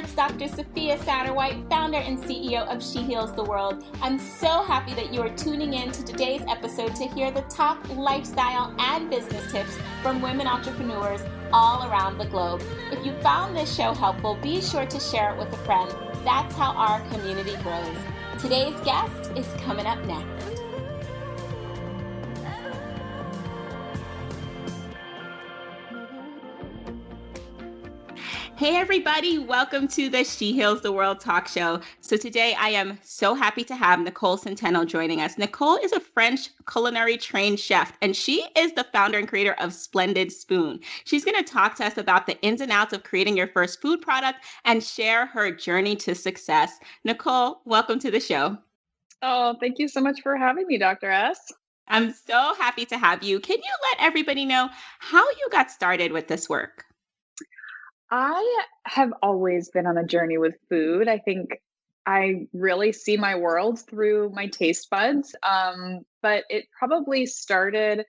it's Dr. Sophia Satterwhite, founder and CEO of She Heals the World. I'm so happy that you are tuning in to today's episode to hear the top lifestyle and business tips from women entrepreneurs all around the globe. If you found this show helpful, be sure to share it with a friend. That's how our community grows. Today's guest is coming up next. Hey everybody, welcome to the She Heals the World talk show. So today I am so happy to have Nicole Centeno joining us. Nicole is a French culinary trained chef, and she is the founder and creator of Splendid Spoon. She's going to talk to us about the ins and outs of creating your first food product and share her journey to success. Nicole, welcome to the show. Oh, thank you so much for having me, Dr. S. I'm so happy to have you. Can you let everybody know how you got started with this work? I have always been on a journey with food. I think I really see my world through my taste buds. But it probably started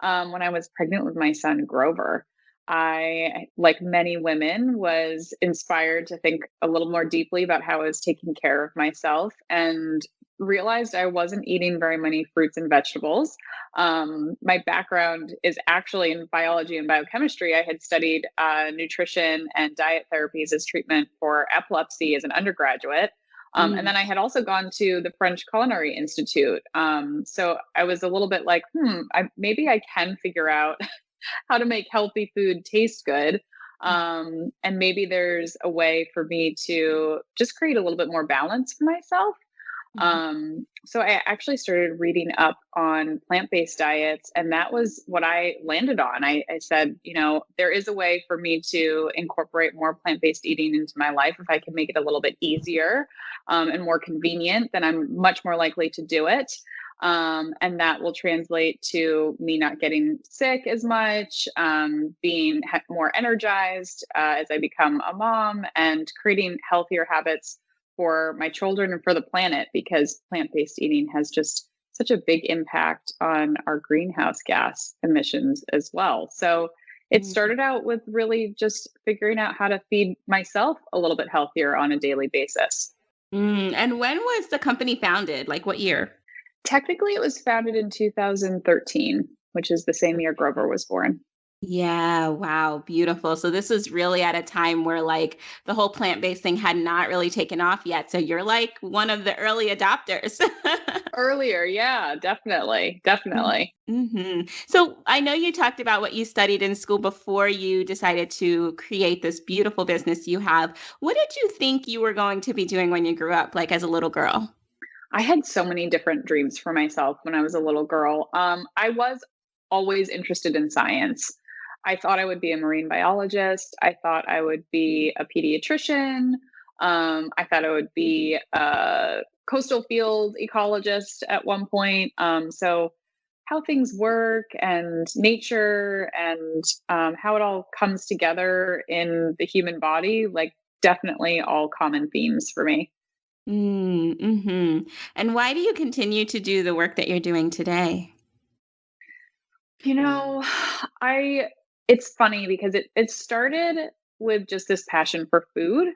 when I was pregnant with my son, Grover. I, like many women, was inspired to think a little more deeply about how I was taking care of myself and realized I wasn't eating very many fruits and vegetables. My background is actually in biology and biochemistry. I had studied nutrition and diet therapies as treatment for epilepsy as an undergraduate. And then I had also gone to the French Culinary Institute. So I was a little bit like, maybe I can figure out how to make healthy food taste good. And maybe there's a way for me to just create a little bit more balance for myself. So I actually started reading up on plant-based diets, and that was what I landed on. I said, there is a way for me to incorporate more plant-based eating into my life. If I can make it a little bit easier and more convenient, then I'm much more likely to do it. And that will translate to me not getting sick as much, being more energized as I become a mom, and creating healthier habits for my children and for the planet, because plant-based eating has just such a big impact on our greenhouse gas emissions as well. So it started out with really just figuring out how to feed myself a little bit healthier on a daily basis. And when was the company founded? Like what year? Technically, it was founded in 2013, which is the same year Grover was born. Yeah, wow, beautiful. So this was really at a time where like the whole plant-based thing had not really taken off yet. So you're like one of the early adopters. Earlier, yeah, definitely. So I know you talked about what you studied in school before you decided to create this beautiful business you have. What did you think you were going to be doing when you grew up, like as a little girl? I had so many different dreams for myself when I was a little girl. I was always interested in science. I thought I would be a marine biologist. I thought I would be a pediatrician. I thought I would be a coastal field ecologist at one point. So how things work and nature and how it all comes together in the human body, like definitely all common themes for me. And why do you continue to do the work that you're doing today? You know, I it's funny because it started with just this passion for food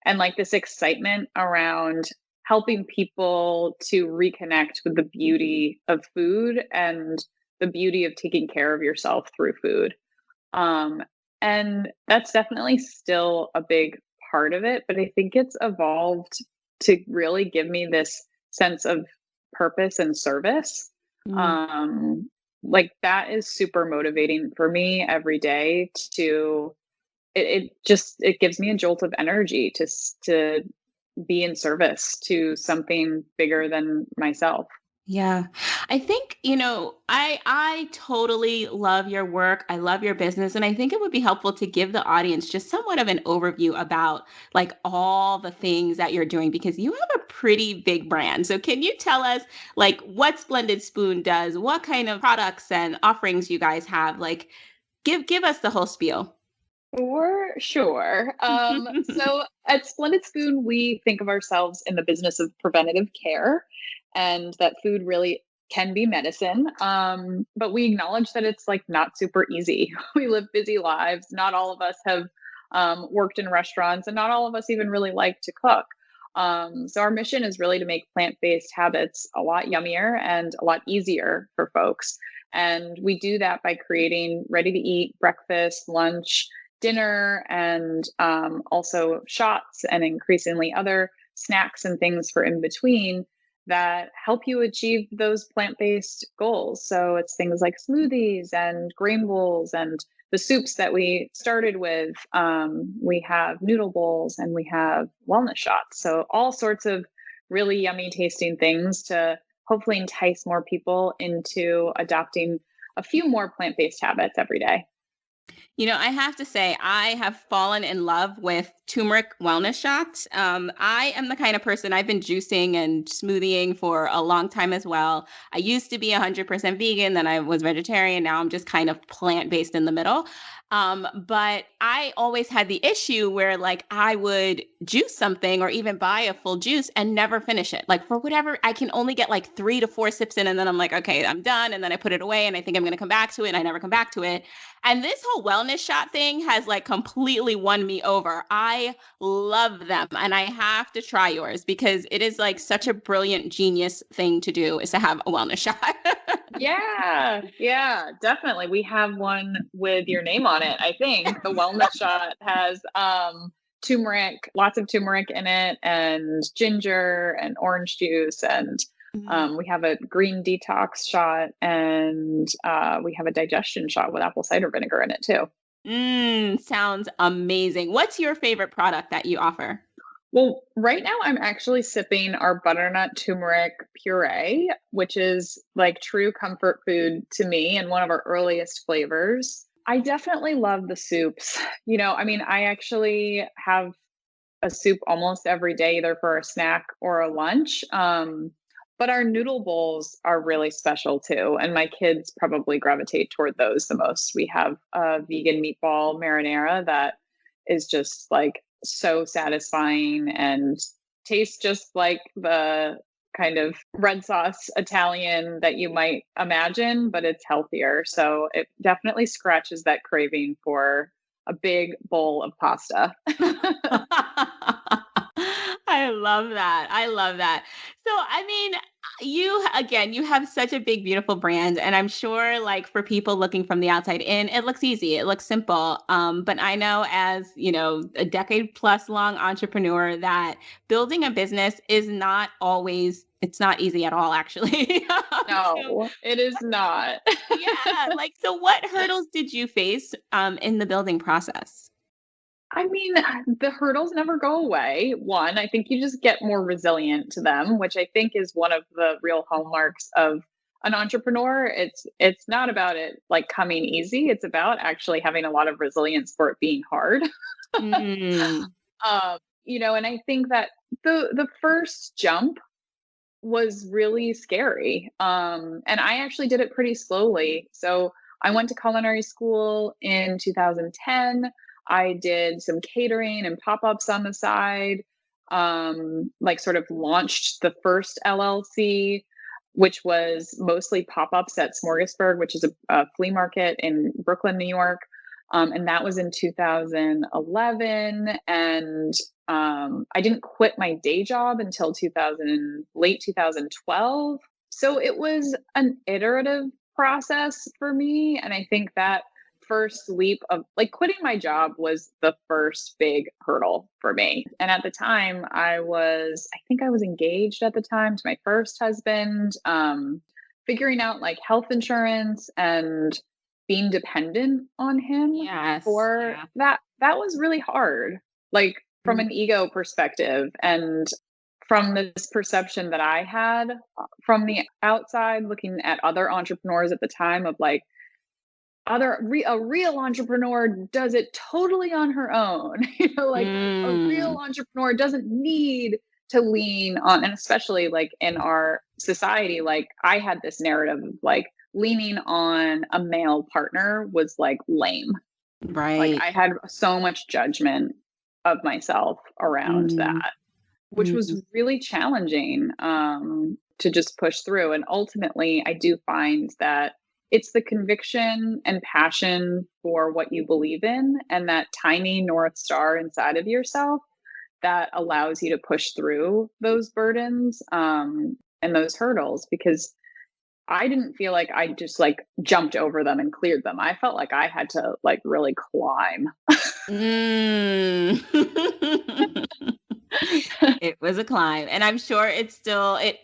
and like this excitement around helping people to reconnect with the beauty of food and the beauty of taking care of yourself through food. Um, and that's definitely still a big part of it, but I think it's evolved to really give me this sense of purpose and service. Mm. Um, like that is super motivating for me every day to it gives me a jolt of energy to be in service to something bigger than myself. Yeah. I think, I totally love your work. I love your business. And I think it would be helpful to give the audience just somewhat of an overview about like all the things that you're doing because you have a pretty big brand. So can you tell us like what Splendid Spoon does, what kind of products and offerings you guys have? Like give us the whole spiel. For sure. So at Splendid Spoon, we think of ourselves in the business of preventative care and that food really can be medicine. But we acknowledge that it's like not super easy. We live busy lives. Not all of us have worked in restaurants, and not all of us even really like to cook. So our mission is really to make plant-based habits a lot yummier and a lot easier for folks. And we do that by creating ready-to-eat breakfast, lunch, dinner, and also shots and increasingly other snacks and things for in between that help you achieve those plant-based goals. So it's things like smoothies and grain bowls and the soups that we started with. We have noodle bowls and we have wellness shots. So all sorts of really yummy tasting things to hopefully entice more people into adopting a few more plant-based habits every day. I have to say, I have fallen in love with turmeric wellness shots. I am the kind of person I've been juicing and smoothieing for a long time as well. I used to be 100% vegan, then I was vegetarian. Now I'm just kind of plant based in the middle. But I always had the issue where like I would juice something or even buy a full juice and never finish it. Like for whatever, I can only get like 3 to 4 sips in, and then I'm like, okay, I'm done. And then I put it away and I think I'm going to come back to it, and I never come back to it. And this whole wellness shot thing has like completely won me over. I love them and I have to try yours because it is like such a brilliant genius thing to do is to have a wellness shot. Yeah, yeah, definitely. We have one with your name on it, I think. The wellness shot has turmeric, lots of turmeric in it, and ginger and orange juice. And Mm. we have a green detox shot, and we have a digestion shot with apple cider vinegar in it too. Sounds amazing. What's your favorite product that you offer? Well, right now I'm actually sipping our butternut turmeric puree, which is like true comfort food to me and one of our earliest flavors. I definitely love the soups. I mean, I actually have a soup almost every day, either for a snack or a lunch. But our noodle bowls are really special too. And my kids probably gravitate toward those the most. We have a vegan meatball marinara that is just like so satisfying and tastes just like the kind of red sauce Italian that you might imagine, but it's healthier. So it definitely scratches that craving for a big bowl of pasta. I love that. I love that. So, I mean, you have such a big, beautiful brand. And I'm sure, like, for people looking from the outside in, it looks easy, it looks simple. But I know, as a decade plus long entrepreneur, that building a business is not always, it's not easy at all, actually. So, No, it is not. yeah, like, so what hurdles did you face in the building process? I mean, the hurdles never go away. One, I think you just get more resilient to them, which I think is one of the real hallmarks of an entrepreneur. It's not about it like coming easy. It's about actually having a lot of resilience for it being hard. Mm, And I think that the first jump was really scary. And I actually did it pretty slowly. So I went to culinary school in 2010. I did some catering and pop ups on the side, like sort of launched the first LLC, which was mostly pop ups at Smorgasburg, which is a flea market in Brooklyn, New York. And that was in 2011. And I didn't quit my day job until late 2012. So it was an iterative process for me. And I think that first leap of like quitting my job was the first big hurdle for me. And at the time, I think I was engaged at the time to my first husband, figuring out like health insurance and being dependent on him yes, for yeah. that. That was really hard. Like from Mm, an ego perspective and from this perception that I had from the outside looking at other entrepreneurs at the time of like a real entrepreneur does it totally on her own. Like a real mm, entrepreneur doesn't need to lean on, and especially like in our society, like I had this narrative of like leaning on a male partner was like lame. Like right. I had so much judgment of myself around Mm, that, which mm, was really challenging to just push through. And ultimately, I do find that it's the conviction and passion for what you believe in and that tiny North Star inside of yourself that allows you to push through those burdens, and those hurdles because I didn't feel like I just like jumped over them and cleared them. I felt like I had to like really climb. Mm. It was a climb, and I'm sure it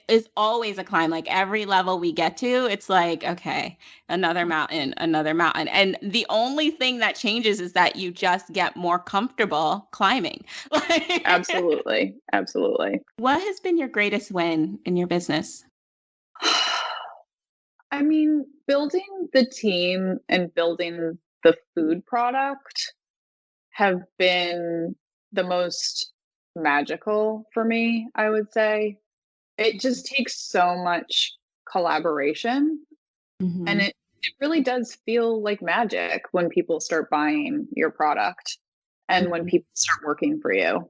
is always a climb, like, every level we get to, it's like, "Okay, another mountain," and the only thing that changes is that you just get more comfortable climbing. Like, Absolutely. Absolutely. what has been your greatest win in your business? I mean, building the team and building the food product have been the most magical for me, I would say. It just takes so much collaboration and Mhm, it really does feel like magic when people start buying your product and when mhm, people start working for you.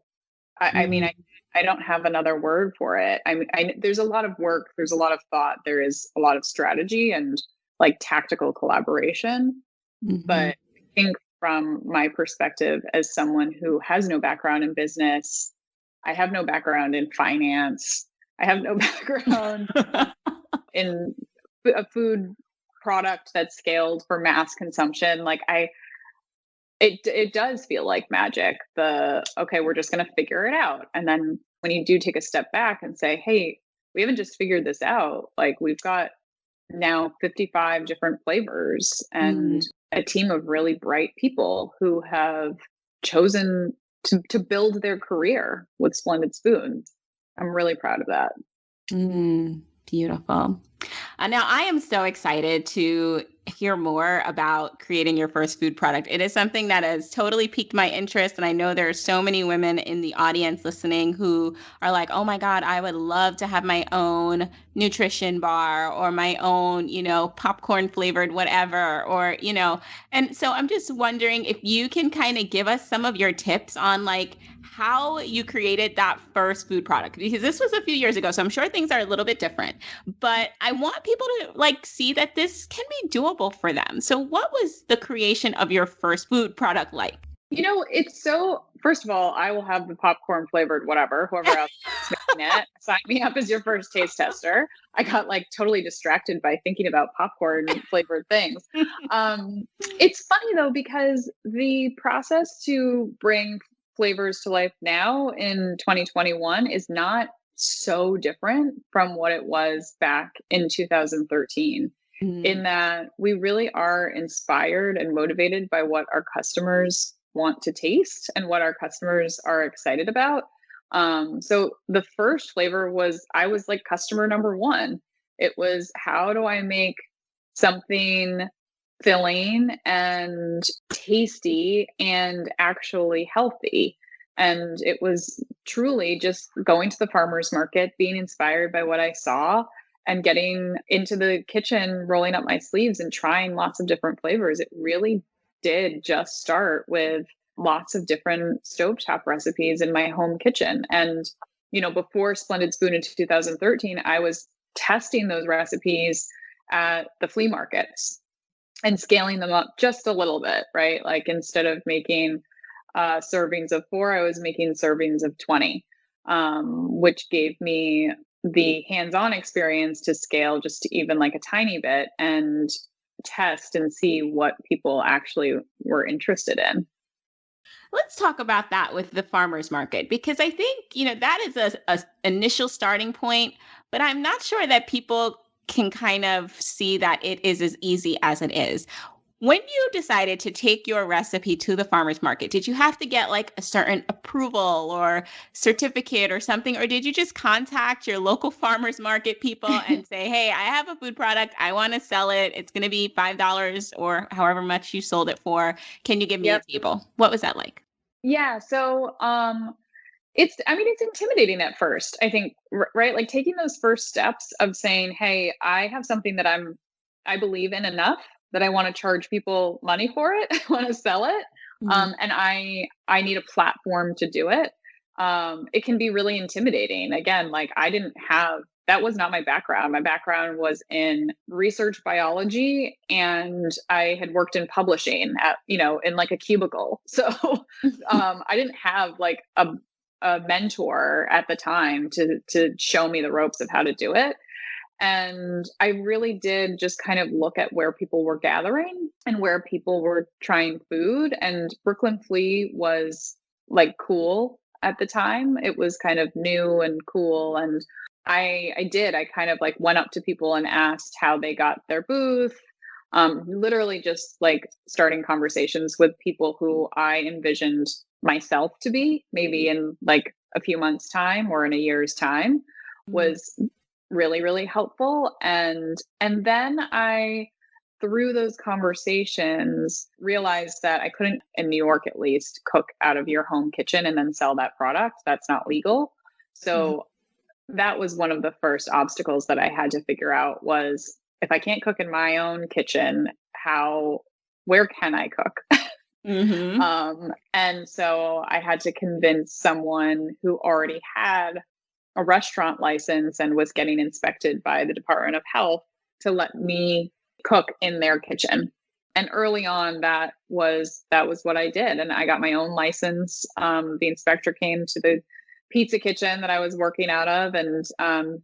I mean, mm, I don't have another word for it. I mean, there's a lot of work, there's a lot of thought, there is a lot of strategy and like tactical collaboration. mhm. But I think from my perspective as someone who has no background in business, I have no background in finance, I have no background in a food product that's scaled for mass consumption. Like it does feel like magic. The okay, we're just going to figure it out. And then when you do take a step back and say, "Hey, we haven't just figured this out. Like we've got now 55 different flavors and Mm, a team of really bright people who have chosen to build their career with Splendid Spoon." I'm really proud of that. beautiful. Now, I am so excited to hear more about creating your first food product. It is something that has totally piqued my interest. And I know there are so many women in the audience listening who are like, oh my God, I would love to have my own nutrition bar or my own, popcorn flavored whatever, and so I'm just wondering if you can kind of give us some of your tips on like, how you created that first food product because this was a few years ago so I'm sure things are a little bit different but I want people to like see that this can be doable for them. So what was the creation of your first food product like? It's so first of all, I will have the popcorn flavored whatever, whoever else is making it. Sign me up as your first taste tester. I got like totally distracted by thinking about popcorn flavored things. Um, it's funny though, because the process to bring flavors to life now in 2021 is not so different from what it was back in 2013 in Mm, that we really are inspired and motivated by what our customers want to taste and what our customers are excited about. So the first flavor was I was like customer number one. It was how do I make something filling and tasty and actually healthy? And it was truly just going to the farmer's market, being inspired by what I saw, and getting into the kitchen, rolling up my sleeves and trying lots of different flavors. It really did just start with lots of different stovetop recipes in my home kitchen. And, before Splendid Spoon in 2013, I was testing those recipes at the flea markets and scaling them up just a little bit, right? Like instead of making servings of 4, I was making servings of 20, which gave me the hands-on experience to scale just to even like a tiny bit and test and see what people actually were interested in. let's talk about that with the farmers market because I think that is a initial starting point, but I'm not sure that people can kind of see that it is as easy as it is. When you decided to take your recipe to the farmer's market, did you have to get like a certain approval or certificate or something? Or did you just contact your local farmer's market people and say, hey, I have a food product. I want to sell it. It's going to be $5 or however much you sold it for. Can you give me a Yep. table? What was that like? Yeah. So, it's intimidating at first, I think, right? Like taking those first steps of saying, hey, I have something that I believe in enough that I want to charge people money for it. I want to sell it. Mhm. And I need a platform to do it. It can be really intimidating. Again, like I didn't have that was not my background. My background was in research biology, and I had worked in publishing at, in like a cubicle. So I didn't have like a mentor at the time to show me the ropes of how to do it. And I really did just kind of look at where people were gathering and where people were trying food. And Brooklyn Flea was like cool at the time. It was kind of new and cool. And I kind of like went up to people and asked how they got their booth. Literally just like starting conversations with people who I envisioned myself to be, maybe in like a few months' time or in a year's time, Mhm. was really, really helpful. And then I, through those conversations, realized that I couldn't, in New York at least, cook out of your home kitchen and then sell that product. That's not legal. Mhm. So that was one of the first obstacles that I had to figure out was, if I can't cook in my own kitchen, where can I cook? Mhm. And so I had to convince someone who already had a restaurant license and was getting inspected by the Department of Health to let me cook in their kitchen. And early on, that was what I did, and I got my own license. The inspector came to the pizza kitchen that I was working out of and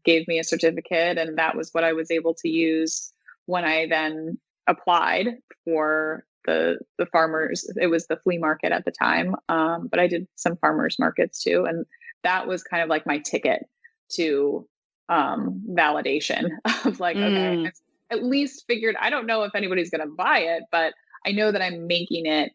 gave me a certificate, and that was what I was able to use when I then applied for the farmers. It was the flea market at the time, but I did some farmers markets too, and that was kind of like my ticket to validation of like, okay, Mm. I've at least figured, I don't know if anybody's going to buy it, but I know that I'm making it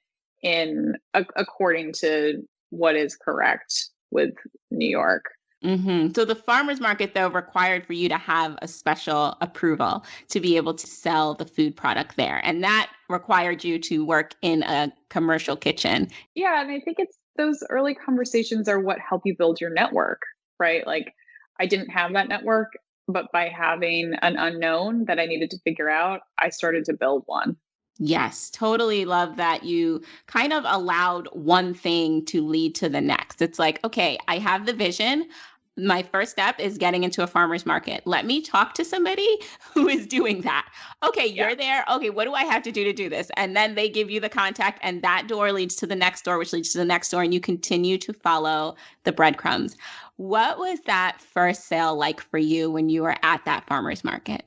according to what is correct with New York. Mhm. So the farmer's market, though, required for you to have a special approval to be able to sell the food product there. And that required you to work in a commercial kitchen. Yeah, and I think it's those early conversations are what help you build your network, right? Like I didn't have that network, but by having an unknown that I needed to figure out, I started to build one. Yes, totally love that you kind of allowed one thing to lead to the next. It's like, okay, I have the vision. My first step is getting into a farmer's market. Let me talk to somebody who is doing that. Okay, Yeah. you're there. Okay, what do I have to do to do this? And then they give you the contact, and that door leads to the next door, which leads to the next door, and you continue to follow the breadcrumbs. What was that first sale like for you when you were at that farmer's market?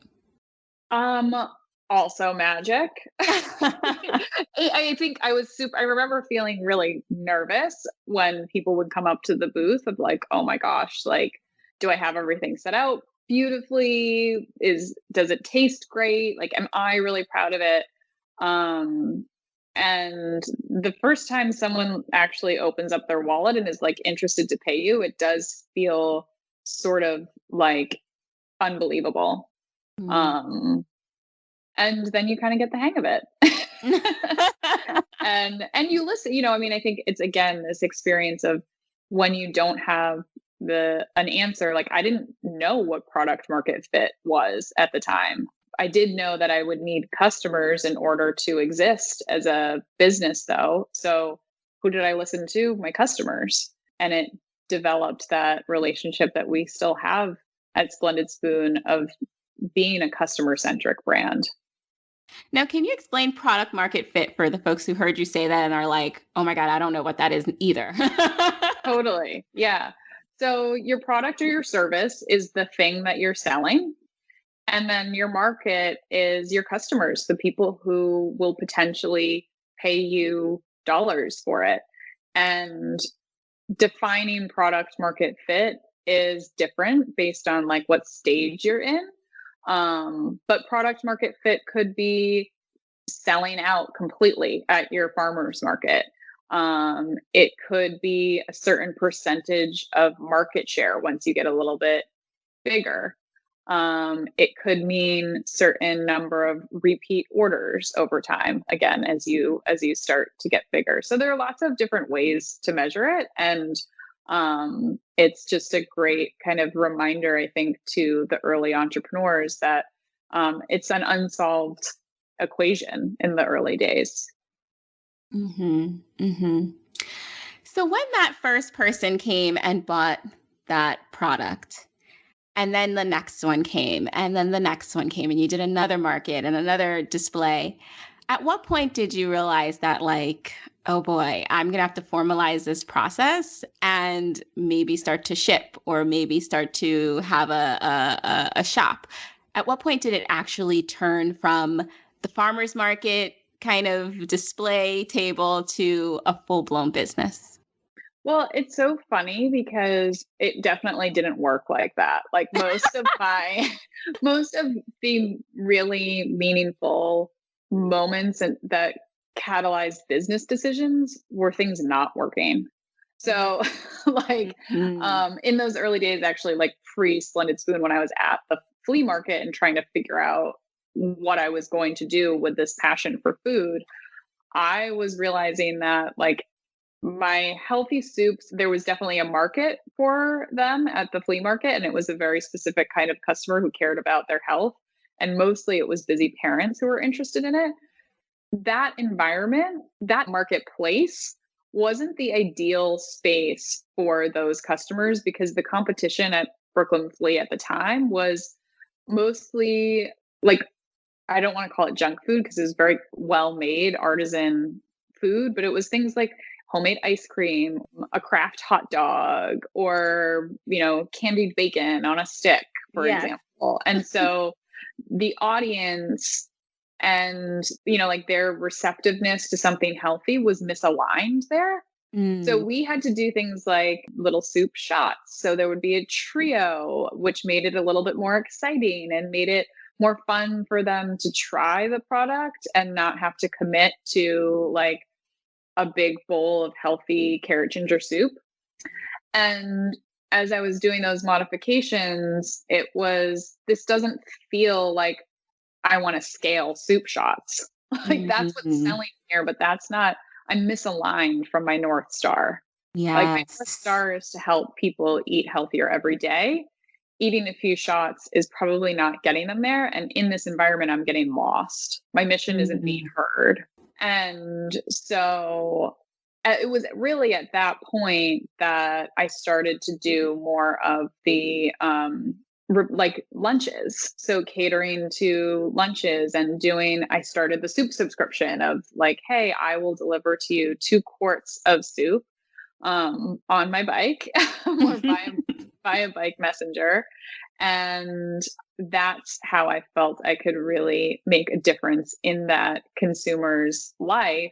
Um, Also magic. I think I remember feeling really nervous when people would come up to the booth of like, oh my gosh, like, do I have everything set out beautifully? Does it taste great? Like, am I really proud of it? Um, and the first time someone actually opens up their wallet and is like interested to pay you, it does feel sort of like unbelievable. Mm. Um, and then you kind of get the hang of it. And you listen, I mean, I think it's again this experience of when you don't have the an answer. Like I didn't know what product market fit was at the time. I did know that I would need customers in order to exist as a business though. So who did I listen to? My customers. And it developed that relationship that we still have at Splendid Spoon of being a customer centric brand. Now, can you explain product market fit for the folks who heard you say that and are like, oh my God, I don't know what that is either? Totally. Yeah. So your product or your service is the thing that you're selling. And then your market is your customers, the people who will potentially pay you dollars for it. And defining product market fit is different based on like what stage you're in. But product market fit could be selling out completely at your farmer's market. It could be a certain percentage of market share once you get a little bit bigger. It could mean certain number of repeat orders over time, again, as you start to get bigger. So there are lots of different ways to measure it. And it's just a great kind of reminder, I think, to the early entrepreneurs that it's an unsolved equation in the early days. Hmm. Hmm. So when that first person came and bought that product, And then the next one came, and then the next one came, and you did another market and another display. At what point did you realize that, like, oh boy, I'm gonna have to formalize this process and maybe start to ship or maybe start to have a shop? At what point did it actually turn from the farmer's market kind of display table to a full-blown business? Well, it's so funny because it definitely didn't work like that. Like most of my most of the really meaningful moments and that catalyzed business decisions were things not working. So like Mhm. in those early days actually like pre Splendid Spoon when I was at the flea market and trying to figure out what I was going to do with this passion for food, I was realizing that like my healthy soups, there was definitely a market for them at the flea market, and it was a very specific kind of customer who cared about their health. And mostly it was busy parents who were interested in it. That environment, that marketplace wasn't the ideal space for those customers because the competition at Brooklyn Flea at the time was mostly like I don't want to call it junk food because it was very well made artisan food, but it was things like homemade ice cream, a craft hot dog, or, candied bacon on a stick, for Yes. example. And so the audience and, like their receptiveness to something healthy was misaligned there. So Mm. we had to do things like little soup shots. So there would be a trio, which made it a little bit more exciting and made it more fun for them to try the product and not have to commit to like a big bowl of healthy carrot ginger soup. And as I was doing those modifications, it was this doesn't feel like I want to scale soup shots. Like that's what's Mhm. selling here, but that's not, I'm misaligned from my North Star. Like my North Yes. Star is to help people eat healthier every day. Eating a few shots is probably not getting them there. And in this environment, I'm getting lost. My mission isn't being Mhm. heard. And so it was really at that point that I started to do more of the like lunches. So catering to lunches and I started the soup subscription of like, hey, I will deliver to you 2 quarts of soup on my bike or by a bike messenger. And that's how I felt I could really make a difference in that consumer's life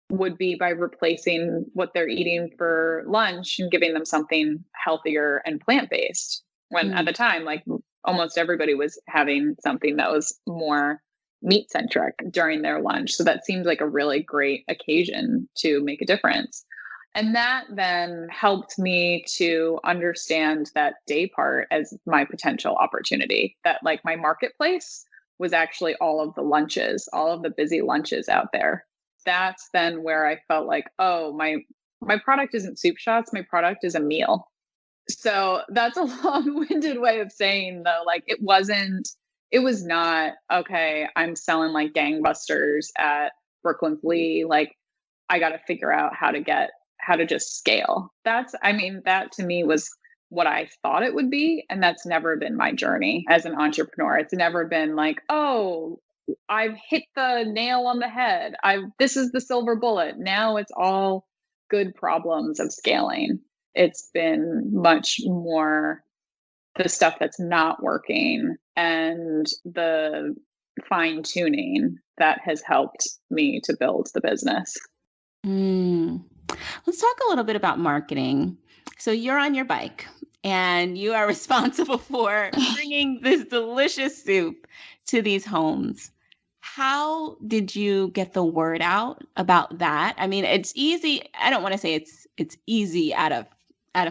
would be by replacing what they're eating for lunch and giving them something healthier and plant-based. When at Mm. the time, like almost everybody was having something that was more meat centric during their lunch. So that seemed like a really great occasion to make a difference. And that then helped me to understand that day part as my potential opportunity, that like my marketplace was actually all of the lunches, all of the busy lunches out there. That's then where I felt like, oh, my product isn't soup shots, my product is a meal. So that's a long-winded way of saying though, like it was not, okay, I'm selling like gangbusters at Brooklyn Flea. Like I got to figure out how to just scale. I mean, that to me was what I thought it would be. And that's never been my journey as an entrepreneur. It's never been like, oh, I've hit the nail on the head. This is the silver bullet. Now it's all good problems of scaling. It's been much more the stuff that's not working and the fine tuning that has helped me to build the business. Mm. Let's talk a little bit about marketing. So you're on your bike and you are responsible for bringing this delicious soup to these homes. How did you get the word out about that? I mean, it's easy. I don't want to say it's easy at a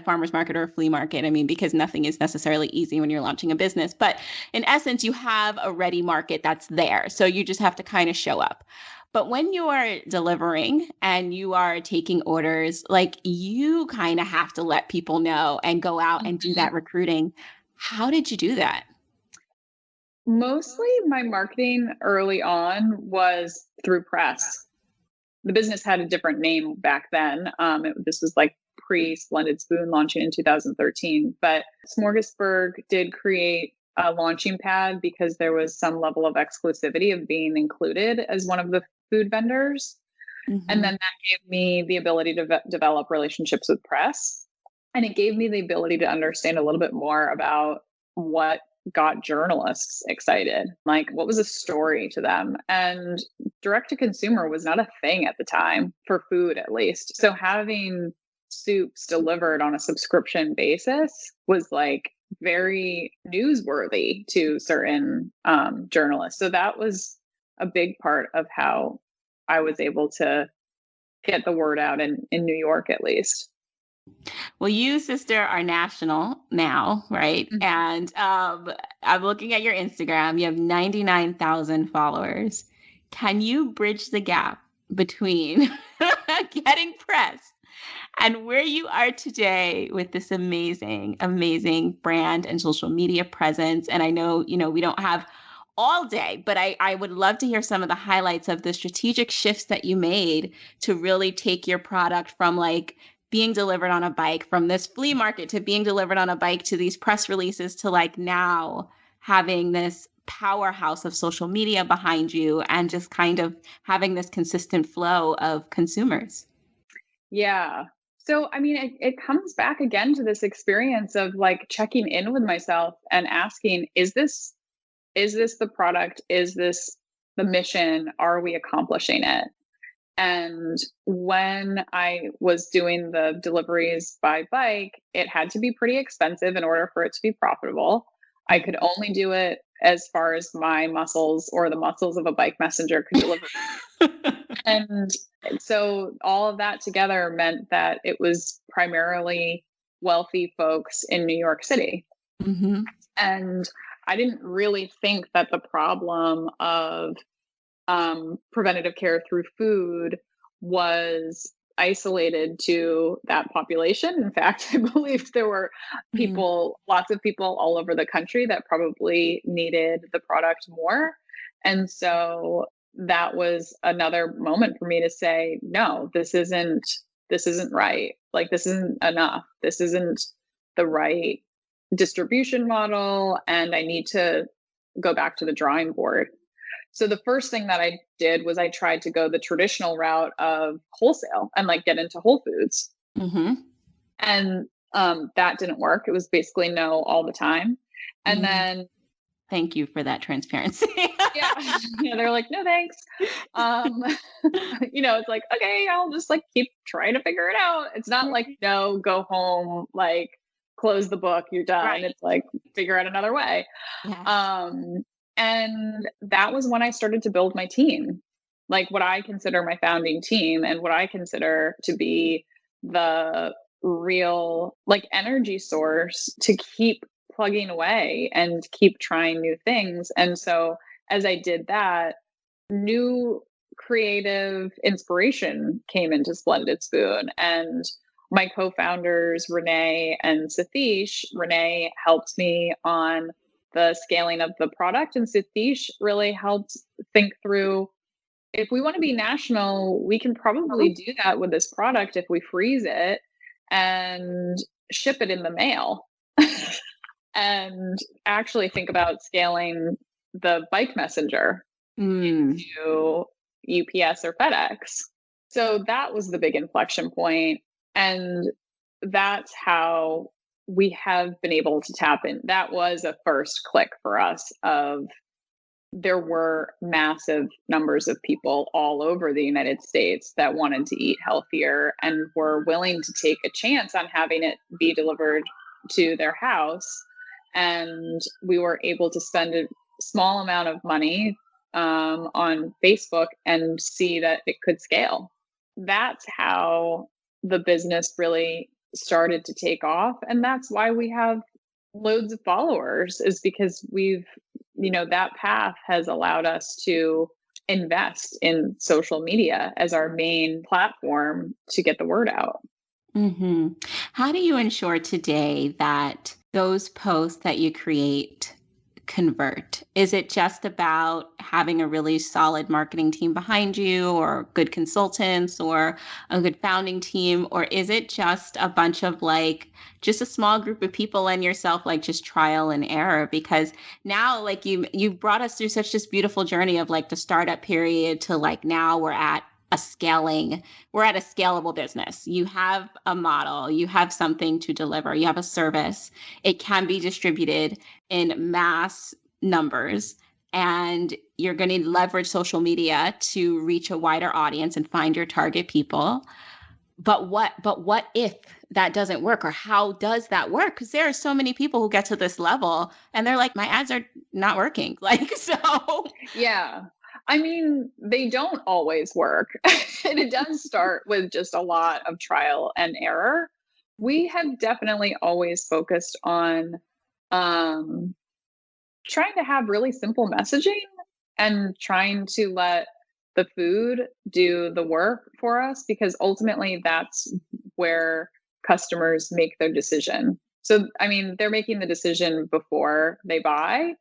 farmer's market or a flea market. I mean, because nothing is necessarily easy when you're launching a business, but in essence, you have a ready market that's there. So you just have to kind of show up. But when you are delivering and you are taking orders, like you kind of have to let people know and go out and do Mhm. that recruiting. How did you do that? Mostly my marketing early on was through press. The business had a different name back then. This was like pre-Splendid Spoon launching in 2013. But Smorgasburg did create a launching pad because there was some level of exclusivity of being included as one of the food vendors. And then Mhm. that gave me the ability to develop relationships with press. And it gave me the ability to understand a little bit more about what got journalists excited. Like, what was a story to them? And direct to consumer was not a thing at the time, for food at least. So having soups delivered on a subscription basis was like very newsworthy to certain journalists. So that was a big part of how I was able to get the word out in New York, at least. Well, you, sister, are national now, right? Mhm. And I'm looking at your Instagram. You have 99,000 followers. Can you bridge the gap between getting press and where you are today with this amazing, amazing brand and social media presence? And I know, we don't have all day, but I would love to hear some of the highlights of the strategic shifts that you made to really take your product from like being delivered on a bike, from this flea market to being delivered on a bike to these press releases to like now having this powerhouse of social media behind you and just kind of having this consistent flow of consumers. Yeah. So, I mean, it comes back again to this experience of like checking in with myself and asking, is this the product? Is this the mission? Are we accomplishing it? And when I was doing the deliveries by bike, it had to be pretty expensive in order for it to be profitable. I could only do it as far as my muscles or the muscles of a bike messenger could deliver. And so all of that together meant that it was primarily wealthy folks in New York City. Hmm. And I didn't really think that the problem of preventative care through food was isolated to that population. In fact, I believe there were lots of people all over the country that probably needed the product more. And so that was another moment for me to say, no, this isn't right. Like, this isn't enough. This isn't the right distribution model. And I need to go back to the drawing board. So the first thing that I did was I tried to go the traditional route of wholesale and like get into Whole Foods. Hmm. And that didn't work. It was basically no all the time. And Hmm. then Thank you for that transparency. yeah, they're like, no thanks. Um, it's like, okay, I'll just like keep trying to figure it out. It's not like, no, go home, like close the book, you're done. Right. It's like figure out another way. Yes. Um, and that was when I started to build my team, like what I consider my founding team and what I consider to be the real like energy source to keep plugging away and keep trying new things. And so as I did that, new creative inspiration came into Splendid Spoon. And my co-founders, Renee and Satish, Renee helped me on the scaling of the product, and Satish really helped think through, if we want to be national, we can probably do that with this product if we freeze it and ship it in the mail. And actually think about scaling the bike messenger Mm. to UPS or FedEx. So that was the big inflection point, and that's how we have been able to tap in. That was a first click for us of, there were massive numbers of people all over the United States that wanted to eat healthier and were willing to take a chance on having it be delivered to their house. And we were able to spend a small amount of money on Facebook and see that it could scale. That's how the business really started to take off. And that's why we have loads of followers, is because that path has allowed us to invest in social media as our main platform to get the word out. Hmm. How do you ensure today that those posts that you create convert? Is it just about having a really solid marketing team behind you, or good consultants, or a good founding team? Or is it just a bunch of like, just a small group of people and yourself, like just trial and error? Because now like you brought us through such this beautiful journey of like the startup period to like now we're at a scalable business. You have a model, you have something to deliver, you have a service. It can be distributed in mass numbers, and you're going to leverage social media to reach a wider audience and find your target people. But what if that doesn't work, or how does that work? Because there are so many people who get to this level and they're like, my ads are not working. Like, so Yeah. I mean, they don't always work. And it does start with just a lot of trial and error. We have definitely always focused on um, trying to have really simple messaging and trying to let the food do the work for us, because ultimately that's where customers make their decision. So, I mean, they're making the decision before they buy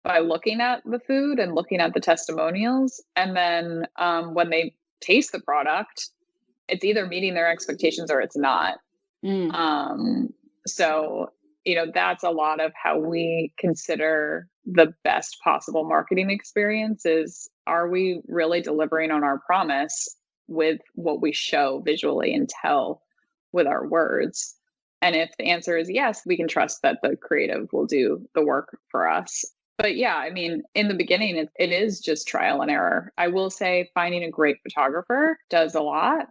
by looking at the food and looking at the testimonials. And then when they taste the product, it's either meeting their expectations or it's not. mm, Um, so, that's a lot of how we consider the best possible marketing experience is, are we really delivering on our promise with what we show visually and tell with our words? And if the answer is yes, we can trust that the creative will do the work for us. But yeah, I mean, in the beginning, it is just trial and error. I will say finding a great photographer does a lot.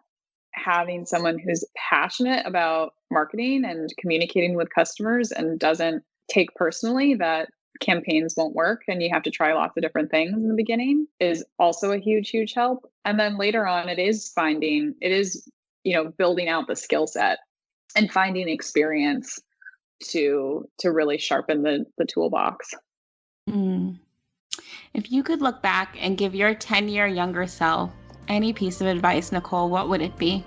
Having someone who's passionate about marketing and communicating with customers and doesn't take personally that campaigns won't work and you have to try lots of different things in the beginning is also a huge, huge help. And then later on, it is building out the skill set and finding experience to really sharpen the toolbox. mm. If you could look back and give your 10-year younger self any piece of advice, Nicole, what would it be?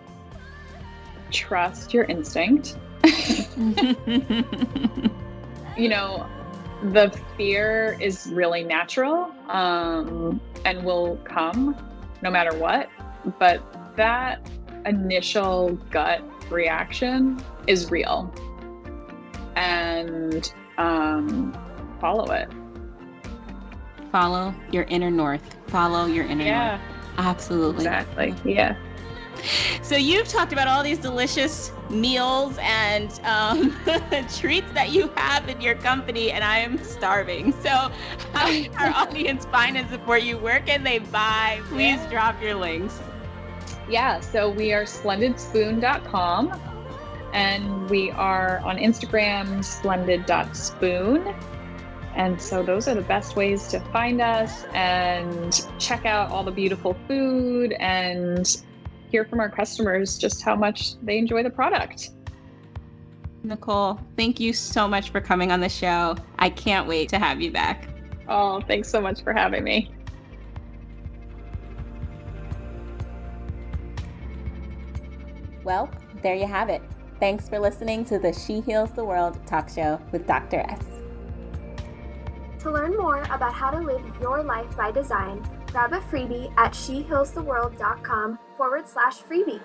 Trust your instinct. The fear is really natural, and will come no matter what. But that initial gut reaction is real, and follow it. Follow your inner north. Follow your inner Yeah, north. Absolutely. exactly. Yeah. So you've talked about all these delicious meals and treats that you have in your company, and I am starving. So how can our audience find and support you? Where can they buy? Please drop your links. Yeah, so we are splendidspoon.com, and we are on Instagram, splendid.spoon. And so those are the best ways to find us and check out all the beautiful food and hear from our customers just how much they enjoy the product. Nicole, thank you so much for coming on the show. I can't wait to have you back. Oh, thanks so much for having me. Well, there you have it. Thanks for listening to the She Heals the World talk show with Dr. S. To learn more about how to live your life by design, grab a freebie at shehealstheworld.com/freebie.